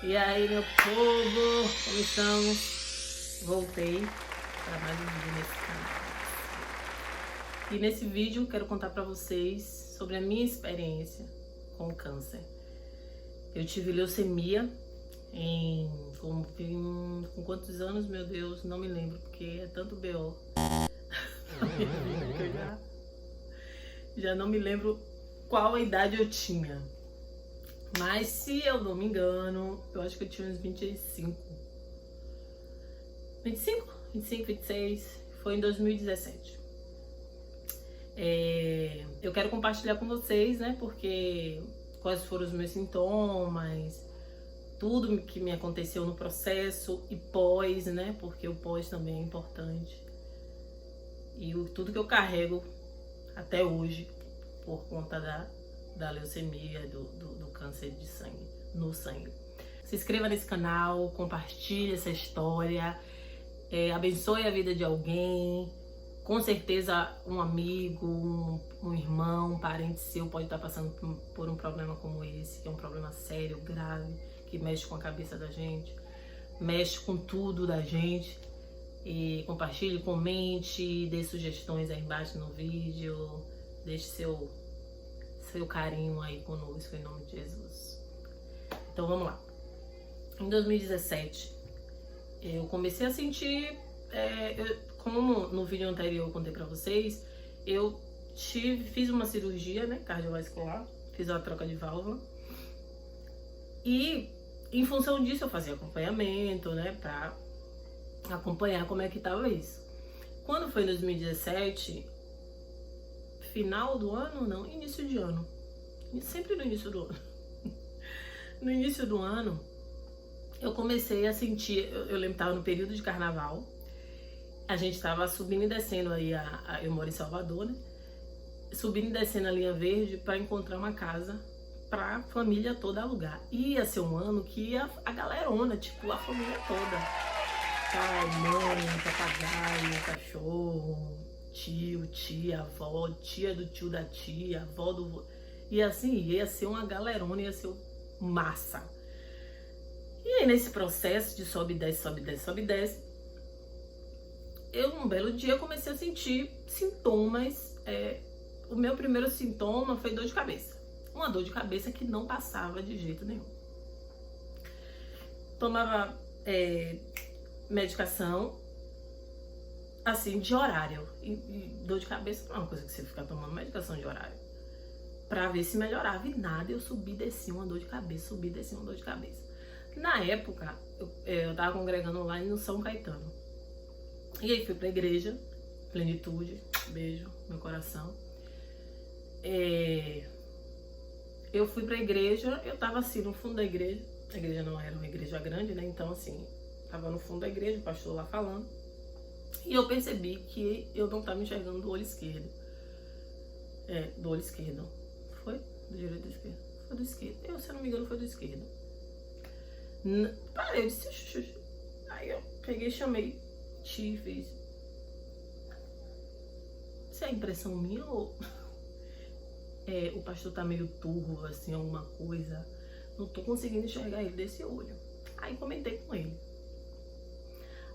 E aí, meu povo, como estamos? Voltei para mais um vídeo nesse canal. E nesse vídeo quero contar para vocês sobre a minha experiência com o câncer. Eu tive leucemia com quantos anos, meu Deus, não me lembro, porque é tanto BO na minha vida que eu já não me lembro qual a idade eu tinha. Mas se eu não me engano, eu acho que eu tinha uns 25, 26, foi em 2017. Eu quero compartilhar com vocês, né, porque quais foram os meus sintomas, tudo que me aconteceu no processo e pós, né, porque o pós também é importante. E tudo que eu carrego até hoje por conta da leucemia, do câncer de sangue, no sangue. Se inscreva nesse canal, compartilhe essa história, abençoe a vida de alguém. Com certeza um amigo, um irmão, um parente seu pode estar passando por um problema como esse, que é um problema sério, grave, que mexe com a cabeça da gente, mexe com tudo da gente. E compartilhe, comente, dê sugestões aí embaixo no vídeo, deixe seu carinho aí conosco, em nome de Jesus. Então vamos lá. Em 2017, eu comecei a sentir, como no vídeo anterior eu contei pra vocês, eu fiz uma cirurgia, né, cardiovascular, fiz uma troca de válvula. E em função disso eu fazia acompanhamento, né, pra acompanhar como é que tava isso. Quando foi em 2017, final do ano, não, início de ano. Sempre no início do ano. No início do ano, eu comecei a sentir, eu lembro que estava no período de carnaval, a gente estava subindo e descendo aí, eu moro em Salvador, né? Subindo e descendo a linha verde para encontrar uma casa pra família toda alugar. Ia ser um ano que ia a galerona, tipo, a família toda. Pai, mãe, papagaio, cachorro, tio, tia, avó, tia do tio da tia, avó do... E assim, ia ser uma galerona, ia ser massa. E aí, nesse processo de sobe e desce, sobe e desce, sobe e desce, eu, um belo dia, comecei a sentir sintomas. O meu primeiro sintoma foi dor de cabeça. Uma dor de cabeça que não passava de jeito nenhum. Tomava medicação, assim, de horário. E dor de cabeça não é uma coisa que você fica tomando medicação de horário pra ver se melhorava. E nada, eu subi e desci uma dor de cabeça, subi e desci uma dor de cabeça. Na época, eu tava congregando lá no São Caetano. E aí fui pra igreja, Plenitude, beijo, meu coração. Eu fui pra igreja, eu tava assim no fundo da igreja. A igreja não era uma igreja grande, né? Então assim, tava no fundo da igreja, o pastor lá falando. E eu percebi que eu não tava enxergando do olho esquerdo. Do olho esquerdo. Foi? Do direito ou do esquerdo? Foi do esquerdo. Se eu não me engano, foi do esquerdo. Parei, eu disse, xuxu. Aí eu peguei, chamei, fiz. Isso é impressão minha ou o pastor tá meio turvo, assim, alguma coisa? Não tô conseguindo enxergar ele desse olho. Aí comentei com ele.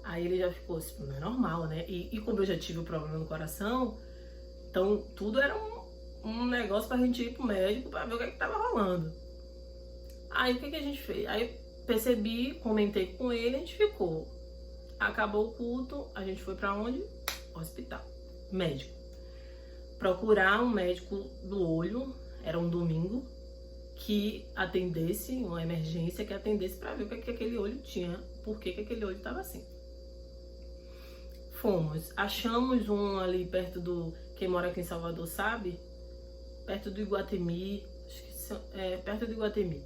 Aí ele já ficou assim, não é normal, né? E como eu já tive o problema no coração, então tudo era um negócio pra gente ir pro médico pra ver o que tava rolando. Aí o que a gente fez? Aí percebi, comentei com ele, a gente ficou. Acabou o culto, a gente foi pra onde? Hospital. Médico. Procurar um médico do olho, era um domingo, que atendesse, uma emergência que atendesse pra ver o que aquele olho tinha, por que aquele olho tava assim. Fomos, achamos um ali perto do, quem mora aqui em Salvador sabe, perto do Iguatemi, acho que perto do Iguatemi.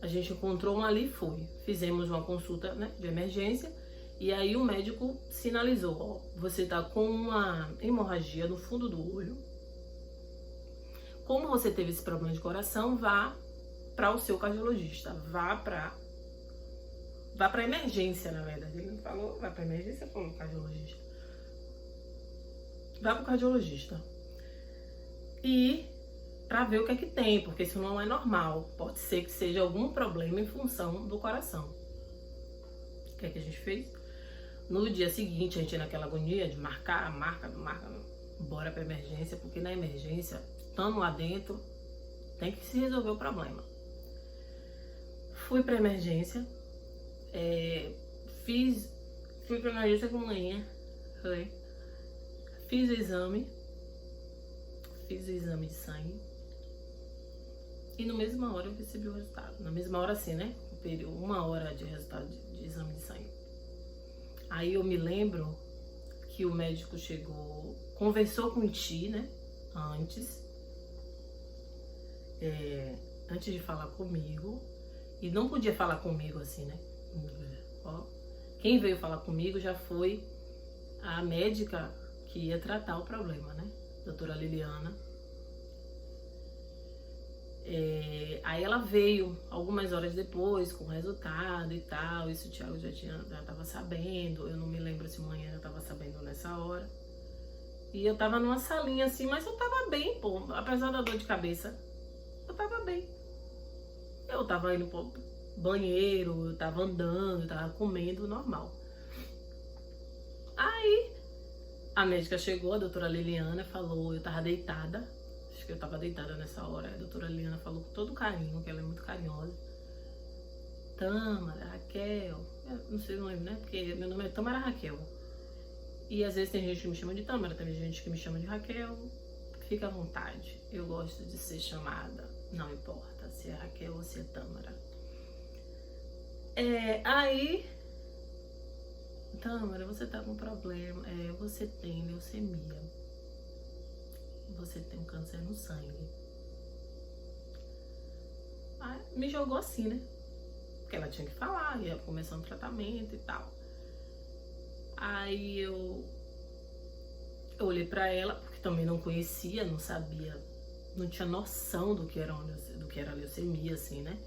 A gente encontrou um ali e foi. Fizemos uma consulta, né, de emergência, e aí o médico sinalizou, ó, você tá com uma hemorragia no fundo do olho. Como você teve esse problema de coração, vá para o seu cardiologista, vá para emergência, na verdade. Ele não falou, vai para emergência, falou cardiologista. Vá para o cardiologista. E para ver o que é que tem, porque isso não é normal. Pode ser que seja algum problema em função do coração. O que é que a gente fez? No dia seguinte, a gente naquela agonia de marca, bora pra emergência, porque na emergência, estando lá dentro, tem que se resolver o problema. Fui pra emergência, fui pra emergência com manhã, fiz o exame de sangue e na mesma hora eu recebi o resultado. Na mesma hora assim, né? Uma hora de resultado de exame de sangue. Aí eu me lembro que o médico chegou, conversou com o Ti, né? Antes de falar comigo. E não podia falar comigo assim, né? Ó, quem veio falar comigo já foi a médica que ia tratar o problema, né? Doutora Liliana. Aí ela veio algumas horas depois com o resultado e tal. Isso o Thiago já estava sabendo. Eu não me lembro se manhã já estava sabendo nessa hora. E eu tava numa salinha assim, mas eu tava bem, pô. Apesar da dor de cabeça, eu tava bem. Eu tava indo pro banheiro, eu tava andando, eu tava comendo normal. Aí a médica chegou, a doutora Liliana falou, eu tava deitada. Acho que eu tava deitada nessa hora. A doutora Liliana falou com todo carinho, que ela é muito carinhosa. Tâmara, Raquel, eu não sei o nome, né? Porque meu nome é Tâmara Raquel. E às vezes tem gente que me chama de Tâmara, tem gente que me chama de Raquel. Fica à vontade. Eu gosto de ser chamada. Não importa se é Raquel ou se é Tâmara. Aí, Tâmara, você tá com um problema. Você tem leucemia. Você tem um câncer no sangue. Aí me jogou assim, né? Porque ela tinha que falar, ia começar um tratamento e tal. Aí eu olhei pra ela, porque também não conhecia, não sabia, não tinha noção do que era leucemia, assim, né?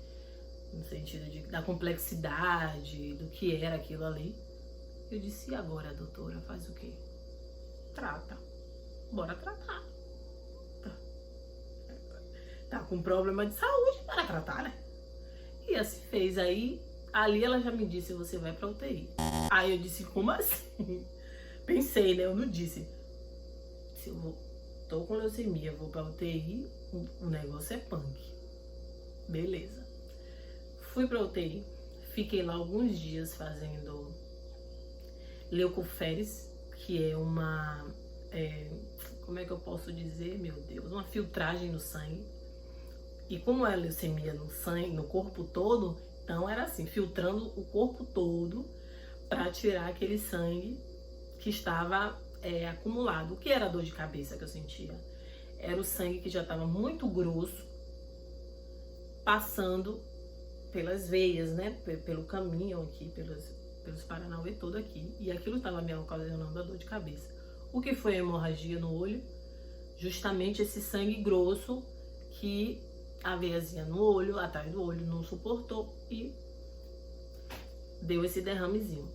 No sentido da complexidade, do que era aquilo ali. Eu disse, e agora, doutora, faz o quê? Trata. Bora tratar. Tá com problema de saúde, bora tratar, né? E assim fez. Aí, ali ela já me disse, você vai pra UTI. Aí eu disse, como assim? Pensei, né? Eu não disse. Se eu tô com leucemia, vou pra UTI, o negócio é punk. Beleza. Fui pra UTI, fiquei lá alguns dias fazendo leucoferes, que é uma... como é que eu posso dizer, meu Deus? Uma filtragem no sangue. E como é leucemia no sangue, no corpo todo, então era assim, filtrando o corpo todo para tirar aquele sangue que estava acumulado. O que era a dor de cabeça que eu sentia? Era o sangue que já estava muito grosso, passando pelas veias, né? Pelo caminho aqui, pelos Paranauê todo aqui. E aquilo estava me ocasionando a dor de cabeça. O que foi a hemorragia no olho? Justamente esse sangue grosso que a veiazinha no olho, atrás do olho, não suportou e deu esse derramezinho.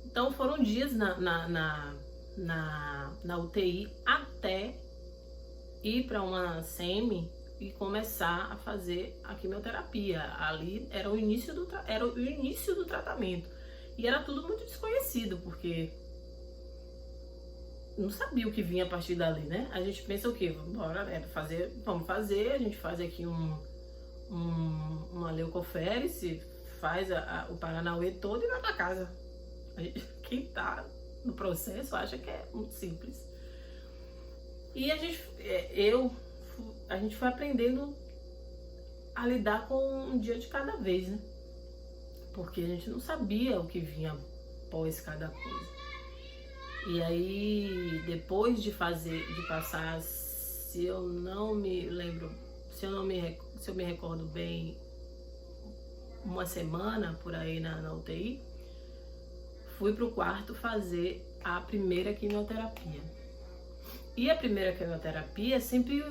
Então foram dias na UTI até ir para uma SEMI e começar a fazer a quimioterapia. Ali era o início do tratamento. E era tudo muito desconhecido, porque não sabia o que vinha a partir dali, né? A gente pensa o quê? Vamos fazer, a gente faz aqui uma leucoférese, faz o Paranauê todo e vai pra casa. Quem tá no processo acha que é muito simples. E a gente foi aprendendo a lidar com um dia de cada vez, né? Porque a gente não sabia o que vinha após cada coisa. E aí, depois de passar, se eu me recordo bem, uma semana por aí na UTI, fui pro quarto fazer a primeira quimioterapia. E a primeira quimioterapia é sempre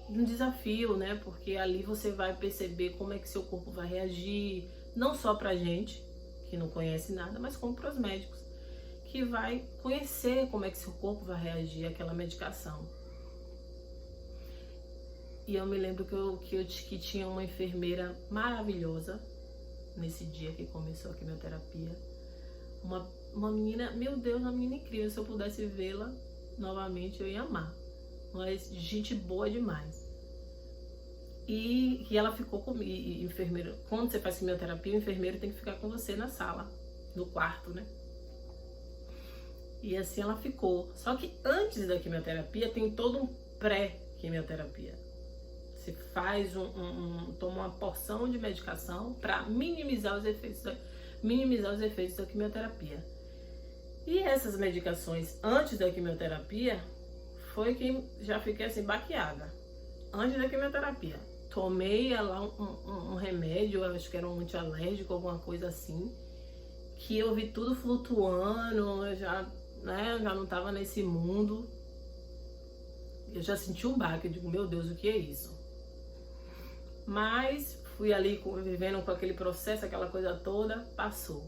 um desafio, né? Porque ali você vai perceber como é que seu corpo vai reagir, não só pra gente, que não conhece nada, mas como pros médicos, que vai conhecer como é que seu corpo vai reagir àquela medicação. E eu me lembro que tinha uma enfermeira maravilhosa nesse dia que começou a quimioterapia. Uma menina, meu Deus, uma menina incrível. Se eu pudesse vê-la novamente, eu ia amar. Mas gente boa demais. E ela ficou comigo, enfermeira. Quando você faz quimioterapia, o enfermeiro tem que ficar com você na sala, no quarto, né? E assim ela ficou. Só que antes da quimioterapia tem todo um pré-quimioterapia. Você faz toma uma porção de medicação para minimizar os efeitos da quimioterapia. E essas medicações antes da quimioterapia foi que já fiquei assim baqueada. Antes da quimioterapia, tomei lá um remédio, eu acho que era um antialérgico, alguma coisa assim, que eu vi tudo flutuando, eu já não tava nesse mundo. Eu já senti um baque, eu digo, meu Deus, o que é isso? Mas fui ali vivendo com aquele processo, aquela coisa toda, passou.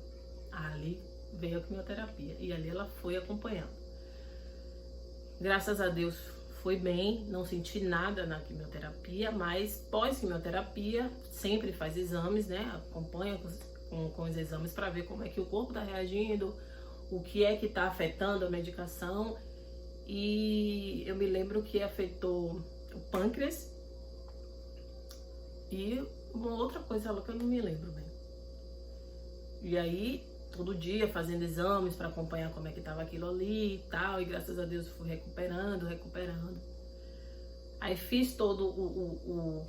Ali veio a quimioterapia e ali ela foi acompanhando. Graças a Deus foi bem, não senti nada na quimioterapia, mas pós-quimioterapia sempre faz exames, né? Acompanha com os exames para ver como é que o corpo está reagindo, o que é que está afetando a medicação. E eu me lembro que afetou o pâncreas e uma outra coisa lá que eu não me lembro bem. E aí, todo dia fazendo exames para acompanhar como é que tava aquilo ali e tal, e graças a Deus eu fui recuperando. Aí fiz todo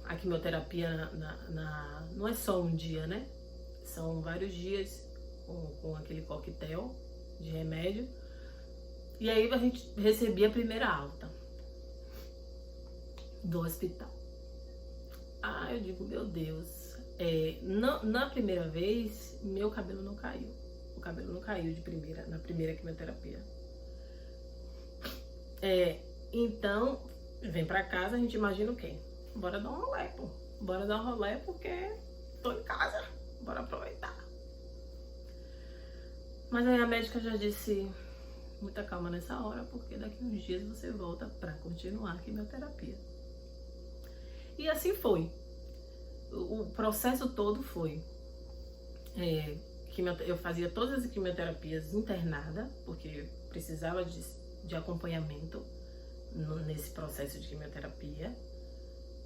a quimioterapia não é só um dia, né? São vários dias com aquele coquetel de remédio. E aí a gente recebia a primeira alta do hospital. Ah, eu digo, meu Deus. Na primeira vez, meu cabelo não caiu. O cabelo não caiu de primeira, na primeira quimioterapia. Então, vem pra casa, a gente imagina o quê? Bora dar um rolê, pô. Bora dar um rolê porque tô em casa. Bora aproveitar. Mas aí a médica já disse, muita calma nessa hora, porque daqui uns dias você volta pra continuar a quimioterapia. E assim foi. O processo todo foi. Eu fazia todas as quimioterapias internada, porque precisava de acompanhamento nesse processo de quimioterapia.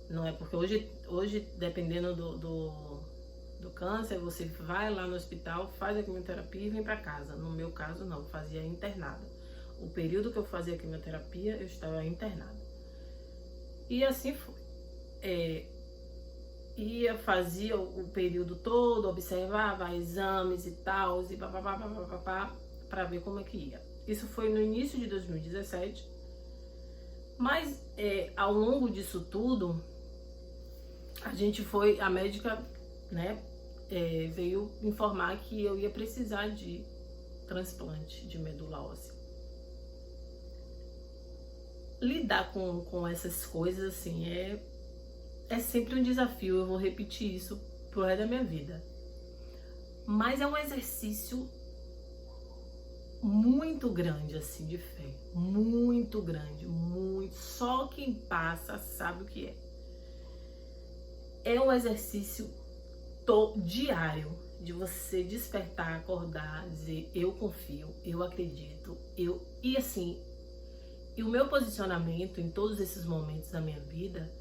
Não é porque hoje dependendo do câncer, você vai lá no hospital, faz a quimioterapia e vem para casa. No meu caso, não, eu fazia internada. O período que eu fazia a quimioterapia, eu estava internada. E assim foi. Fazia o período todo, observava exames e tal, e para ver como é que ia. Isso foi no início de 2017. Mas ao longo disso tudo, a médica, né, veio informar que eu ia precisar de transplante de medula óssea. Lidar com essas coisas, assim, é sempre um desafio. Eu vou repetir isso pro resto da minha vida. Mas é um exercício muito grande, assim, de fé. Muito grande, muito. Só quem passa sabe o que é. É um exercício diário de você despertar, acordar, dizer eu confio, eu acredito, e assim, e o meu posicionamento em todos esses momentos da minha vida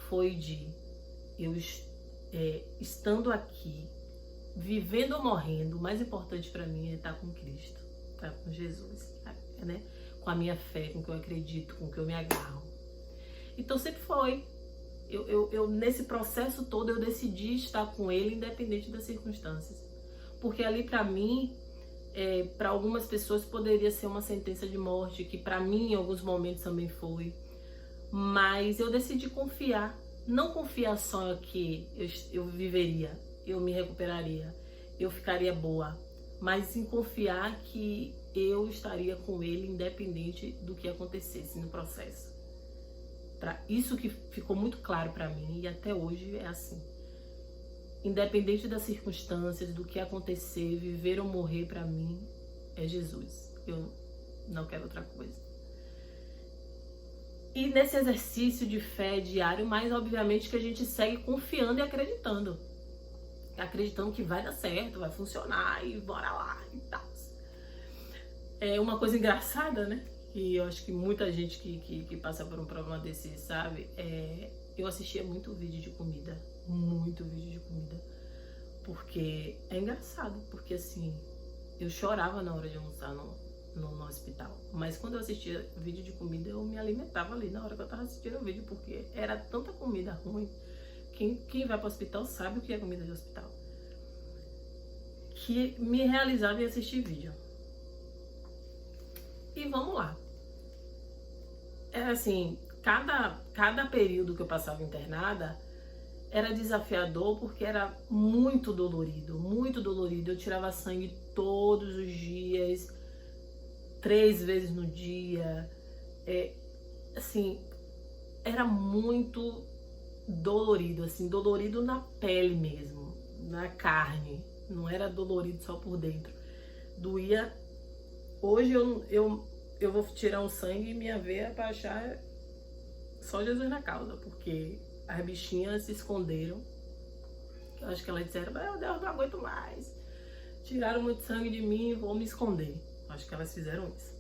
foi de eu estando aqui, vivendo ou morrendo, o mais importante para mim é estar com Cristo, estar com Jesus, né? Com a minha fé, com o que eu acredito, com o que eu me agarro. Então sempre foi. Eu nesse processo todo eu decidi estar com ele independente das circunstâncias, porque ali para mim, para algumas pessoas poderia ser uma sentença de morte, que para mim em alguns momentos também foi, mas eu decidi confiar, não confiar só que eu viveria, eu me recuperaria, eu ficaria boa, mas em confiar que eu estaria com ele independente do que acontecesse no processo. Isso que ficou muito claro para mim e até hoje é assim. Independente das circunstâncias, do que acontecer, viver ou morrer para mim é Jesus. Eu não quero outra coisa. E nesse exercício de fé diário, mas obviamente que a gente segue confiando e acreditando. Acreditando que vai dar certo, vai funcionar e bora lá e tal. É uma coisa engraçada, né? E eu acho que muita gente que passa por um problema desse sabe. Eu assistia muito vídeo de comida. Muito vídeo de comida. Porque é engraçado, porque assim, eu chorava na hora de almoçar no hospital. Mas quando eu assistia vídeo de comida, eu me alimentava ali na hora que eu tava assistindo o vídeo, porque era tanta comida ruim. Quem vai para o hospital sabe o que é comida de hospital. Que me realizava em assistir vídeo. E vamos lá. Era assim, cada período que eu passava internada era desafiador porque era muito dolorido, muito dolorido. Eu tirava sangue todos os dias, 3 vezes no dia. Assim, era muito dolorido, assim, dolorido na pele mesmo, na carne. Não era dolorido só por dentro. Doía. Hoje eu vou tirar um sangue e minha veia pra achar só Jesus na causa, porque as bichinhas se esconderam. Eu acho que elas disseram, meu Deus, não aguento mais. Tiraram muito sangue de mim, vou me esconder. Eu acho que elas fizeram isso.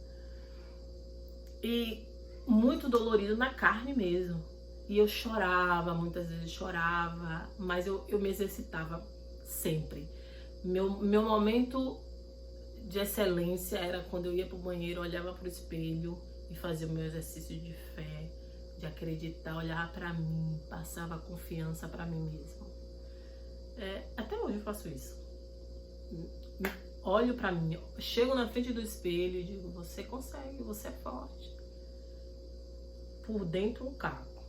E muito dolorido na carne mesmo. E eu chorava, muitas vezes chorava, mas eu me exercitava sempre. Meu momento de excelência era quando eu ia pro banheiro, olhava pro espelho e fazia o meu exercício de fé, de acreditar, olhava pra mim, passava confiança pra mim mesma. Até hoje eu faço isso. Olho pra mim, chego na frente do espelho e digo, você consegue, você é forte. Por dentro um caco,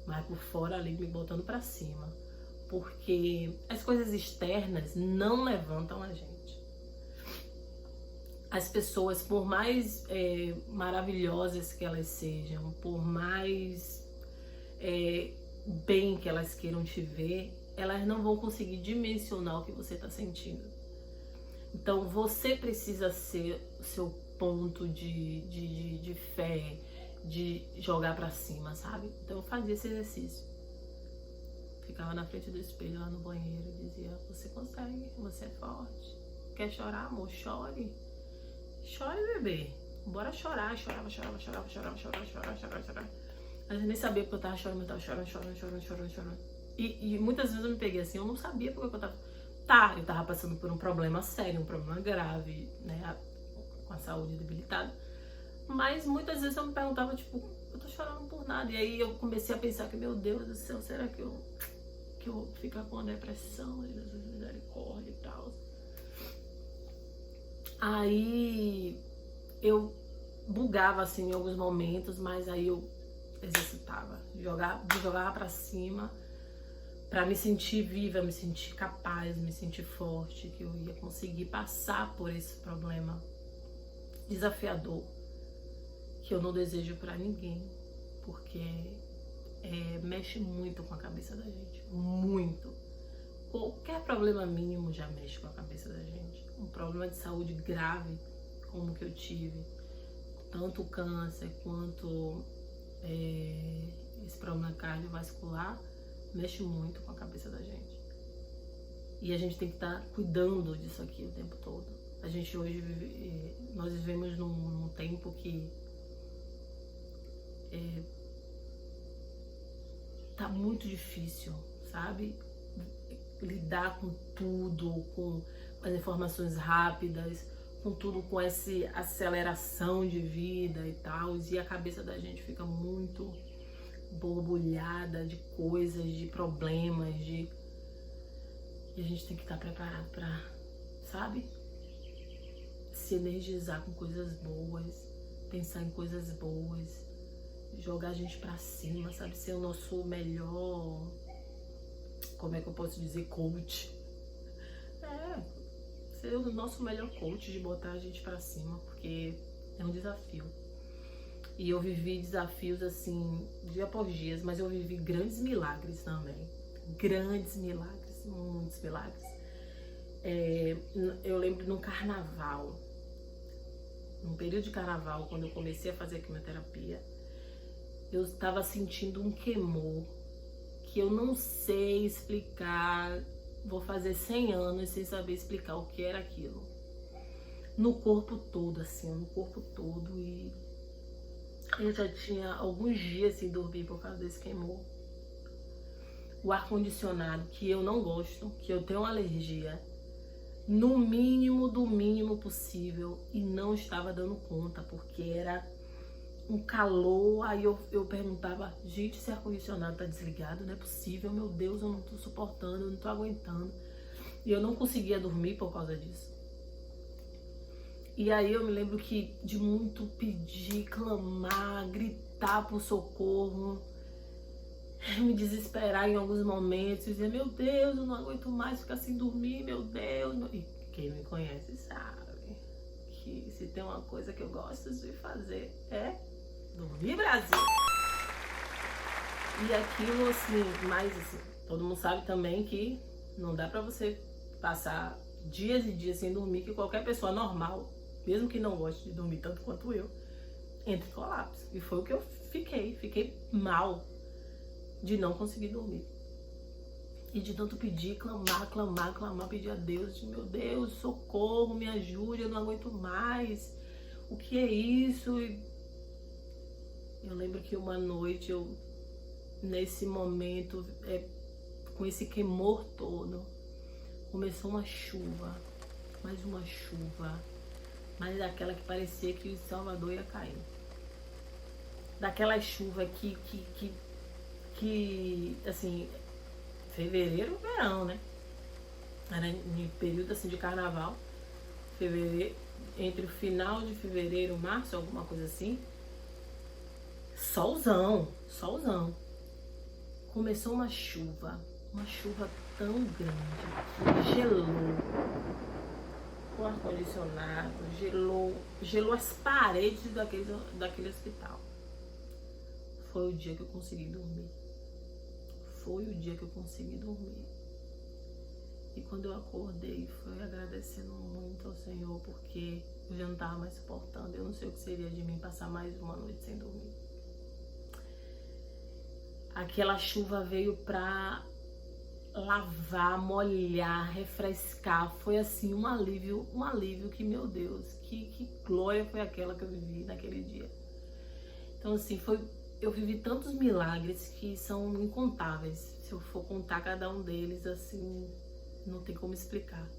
mas por fora ali me botando pra cima. Porque as coisas externas não levantam a gente. As pessoas, por mais maravilhosas que elas sejam, por mais bem que elas queiram te ver, elas não vão conseguir dimensionar o que você está sentindo. Então você precisa ser o seu ponto de fé, de jogar pra cima, sabe? Então eu fazia esse exercício. Ficava na frente do espelho lá no banheiro e dizia, você consegue, você é forte. Quer chorar, amor? Chore. Chore, bebê. Bora chorar. Chorava. Mas eu nem sabia porque eu tava chorando, eu tava chorando. E muitas vezes eu me peguei assim, eu não sabia porque eu tava... eu tava passando por um problema sério, um problema grave, né? Com a saúde debilitada. Mas muitas vezes eu me perguntava, tipo, eu tô chorando por nada. E aí eu comecei a pensar que, meu Deus do céu, será que eu vou ficar com uma depressão? Jesus, misericórdia e tal. Aí eu bugava assim em alguns momentos, mas aí eu exercitava, jogava pra cima pra me sentir viva, me sentir capaz, me sentir forte, que eu ia conseguir passar por esse problema desafiador que eu não desejo pra ninguém, porque mexe muito com a cabeça da gente, muito. Qualquer problema mínimo já mexe com a cabeça da gente. Um problema de saúde grave, como que eu tive, tanto o câncer quanto esse problema cardiovascular, mexe muito com a cabeça da gente. E a gente tem que estar cuidando disso aqui o tempo todo. A gente hoje nós vivemos num tempo que tá muito difícil, sabe? Lidar com tudo, com as informações rápidas, com tudo, com essa aceleração de vida e tal, e a cabeça da gente fica muito borbulhada de coisas, de problemas, e a gente tem que estar preparado pra, sabe? Se energizar com coisas boas, pensar em coisas boas, jogar a gente pra cima, sabe? Ser o nosso melhor, como é que eu posso dizer, coach. Ser o nosso melhor coach, de botar a gente pra cima, porque é um desafio. E eu vivi desafios assim, dia após dia, mas eu vivi grandes milagres também. Grandes milagres, muitos milagres. Eu lembro num carnaval, num período de carnaval, quando eu comecei a fazer quimioterapia, eu estava sentindo um queimor que eu não sei explicar. Vou fazer 100 anos sem saber explicar o que era aquilo. No corpo todo, assim, no corpo todo. E eu já tinha alguns dias sem dormir por causa desse queimor. O ar-condicionado, que eu não gosto, que eu tenho alergia, no mínimo, do mínimo possível, e não estava dando conta, porque era um calor. Aí eu perguntava, gente, esse ar-condicionado tá desligado? Não é possível, meu Deus, eu não tô suportando, eu não tô aguentando. E eu não conseguia dormir por causa disso. E aí eu me lembro que de muito pedir, clamar, gritar por socorro, me desesperar em alguns momentos, dizer, meu Deus, eu não aguento mais ficar sem dormir, meu Deus. E quem me conhece sabe que se tem uma coisa que eu gosto de fazer é dormir, Brasil. E aquilo, assim, mas assim, todo mundo sabe também que não dá pra você passar dias e dias sem dormir, que qualquer pessoa normal, mesmo que não goste de dormir tanto quanto eu, entra em colapso. E foi o que eu fiquei mal de não conseguir dormir. E de tanto pedir, clamar, pedir a Deus, de, meu Deus, socorro, me ajude, eu não aguento mais. O que é isso? E eu lembro que uma noite, nesse momento, com esse queimor todo, começou uma chuva, mais uma chuva, mas daquela que parecia que o Salvador ia cair. Daquela chuva que assim, fevereiro, verão, né? Era em período assim de carnaval, fevereiro, entre o final de fevereiro, março, alguma coisa assim, solzão. Começou uma chuva tão grande que gelou o ar-condicionado, gelou as paredes daquele hospital. Foi o dia que eu consegui dormir. E quando eu acordei, foi agradecendo muito ao Senhor, porque eu já não estava mais suportando. Eu não sei o que seria de mim passar mais uma noite sem dormir. Aquela chuva veio pra lavar, molhar, refrescar. Foi assim um alívio que, meu Deus, que glória foi aquela que eu vivi naquele dia. Então assim, eu vivi tantos milagres que são incontáveis. Se eu for contar cada um deles, assim, não tem como explicar.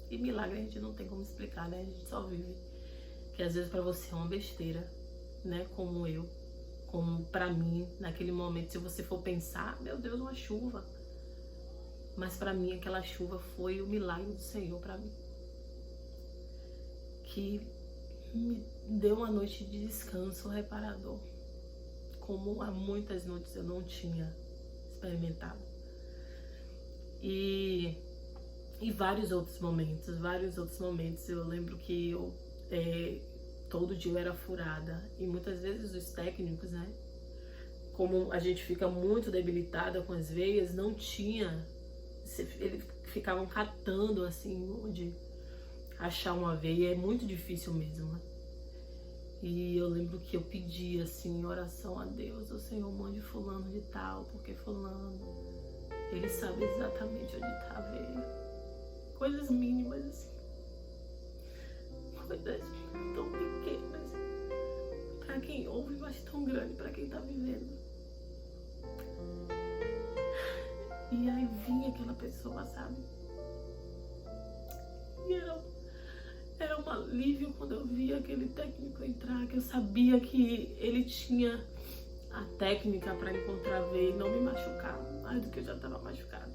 E milagre a gente não tem como explicar, né? A gente só vive. Que às vezes pra você é uma besteira, né? Como pra mim, naquele momento, se você for pensar, meu Deus, uma chuva. Mas pra mim, aquela chuva foi o milagre do Senhor pra mim. Que me deu uma noite de descanso reparador, como há muitas noites eu não tinha experimentado. E vários outros momentos. Eu lembro que todo dia eu era furada. E muitas vezes os técnicos, né, como a gente fica muito debilitada com as veias, não tinha, eles ficavam catando assim, onde achar uma veia, é muito difícil mesmo, né? E eu lembro que eu pedi assim, em oração a Deus, o Senhor, mande fulano de tal, porque fulano, ele sabe exatamente onde tá a veia. Coisas mínimas assim, coisas tão pequenas pra quem ouve, mas tão grande pra quem tá vivendo. E aí vinha aquela pessoa, sabe? E era um alívio quando eu via aquele técnico entrar, que eu sabia que ele tinha a técnica para encontrar veia e não me machucar mais do que eu já estava machucada.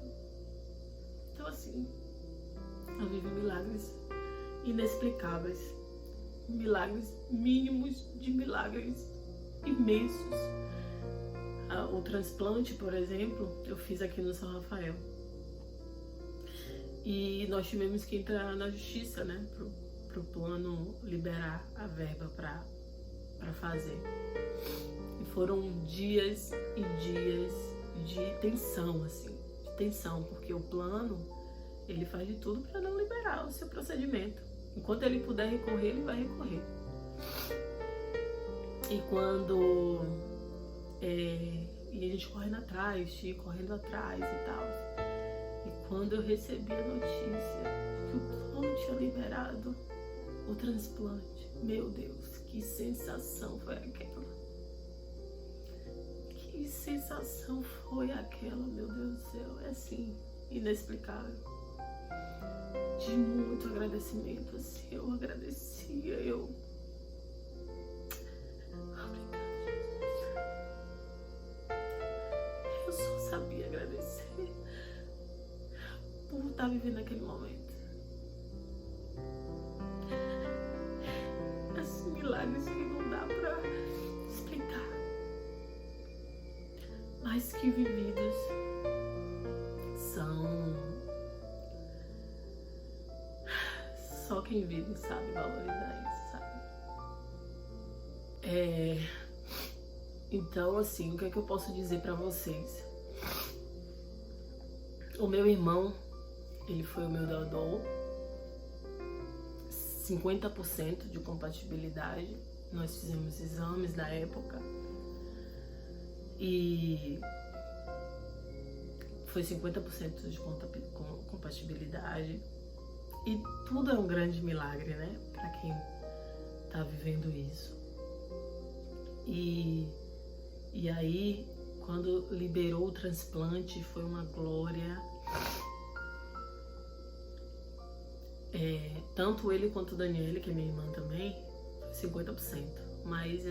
Então assim, eu vivi milagres inexplicáveis, milagres mínimos de milagres imensos. O transplante, por exemplo, eu fiz aqui no São Rafael. E nós tivemos que entrar na justiça, né, pro plano liberar a verba para fazer. E foram dias e dias de tensão, assim, porque o plano, ele faz de tudo para não liberar o seu procedimento. Enquanto ele puder recorrer, ele vai recorrer. E quando E a gente correndo atrás e tal. E quando eu recebi a notícia que o plano tinha liberado o transplante, meu Deus, que sensação foi aquela? Que sensação foi aquela, meu Deus do céu? É assim, inexplicável. De muito agradecimento, assim, eu agradecia, obrigada, Jesus. Eu só sabia agradecer por estar vivendo aquele momento. Esses milagres que não dá pra explicar, mas que vividos são. Só quem vive sabe valorizar isso, sabe? Então, assim, o que é que eu posso dizer pra vocês? O meu irmão, ele foi o meu doador, 50% de compatibilidade. Nós fizemos exames na época e foi 50% de compatibilidade. E tudo é um grande milagre, né? Pra quem tá vivendo isso. E aí, quando liberou o transplante, foi uma glória. Tanto ele quanto a Daniele, que é minha irmã também, 50%. Mas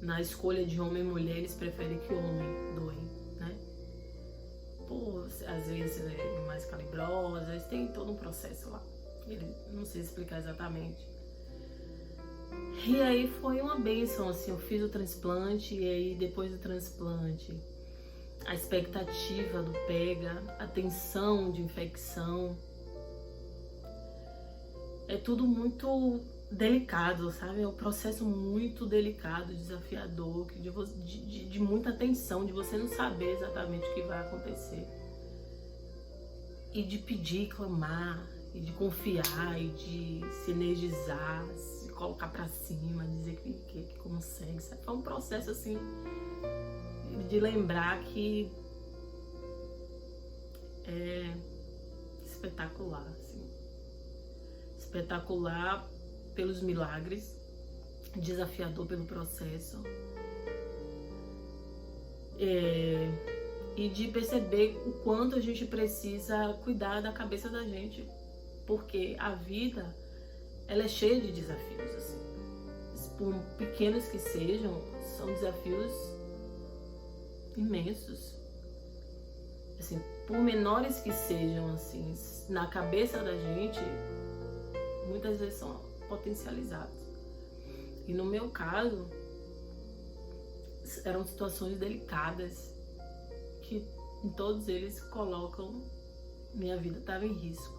na escolha de homem e mulher, eles preferem que o homem doe, né? Às vezes mais calibrosas, tem todo um processo lá. Não sei explicar exatamente. E aí foi uma bênção, assim, eu fiz o transplante e aí depois do transplante, a expectativa do pega, a tensão de infecção, é tudo muito delicado, sabe? É um processo muito delicado, desafiador, de muita tensão, de você não saber exatamente o que vai acontecer. E de pedir, clamar, e de confiar, e de se energizar, se colocar pra cima, dizer que consegue, sabe? Foi um processo, assim, de lembrar que é espetacular, assim. Espetacular pelos milagres, desafiador pelo processo. E de perceber o quanto a gente precisa cuidar da cabeça da gente, porque a vida, ela é cheia de desafios, assim. Por pequenos que sejam, são desafios imensos. Assim, por menores que sejam, assim, na cabeça da gente, muitas vezes são potencializados. E no meu caso, eram situações delicadas que em todos eles colocam minha vida estava em risco.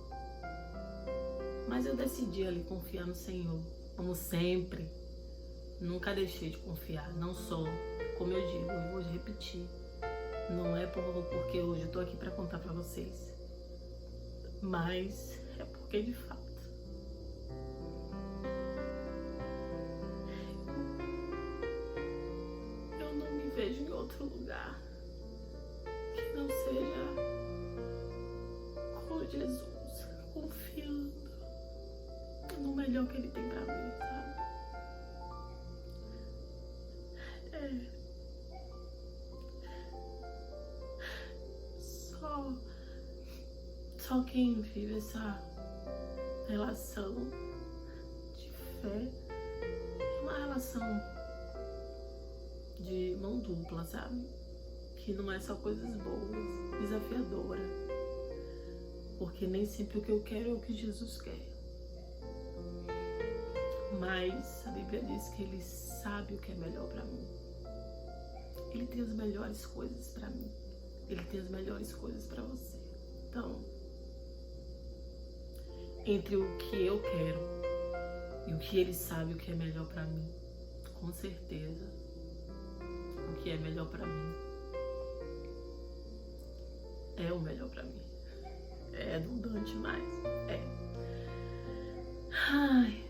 Mas eu decidi ali confiar no Senhor, como sempre. Nunca deixei de confiar, não só, como eu digo, eu vou repetir. Não é porque hoje eu tô aqui para contar para vocês, mas é porque de fato eu não me vejo em outro lugar que não seja com Jesus, confiando no melhor que Ele tem para mim, sabe? Só quem vive essa relação de fé é uma relação de mão dupla, sabe? Que não é só coisas boas, desafiadora. Porque nem sempre o que eu quero é o que Jesus quer. Mas a Bíblia diz que Ele sabe o que é melhor para mim. Ele tem as melhores coisas para mim. Ele tem as melhores coisas para você. Então, entre o que eu quero e o que Ele sabe o que é melhor para mim, com certeza, o que é melhor para mim é o melhor para mim. É redundante, mas é. Ai,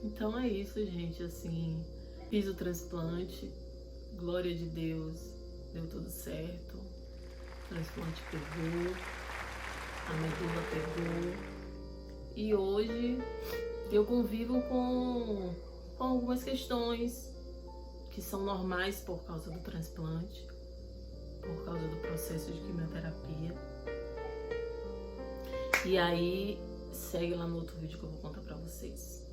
então é isso, gente. Assim, fiz o transplante, glória de Deus, deu tudo certo. O transplante pegou, a medula pegou. E hoje eu convivo com algumas questões que são normais por causa do transplante, por causa do processo de quimioterapia. E aí, segue lá no outro vídeo que eu vou contar pra vocês.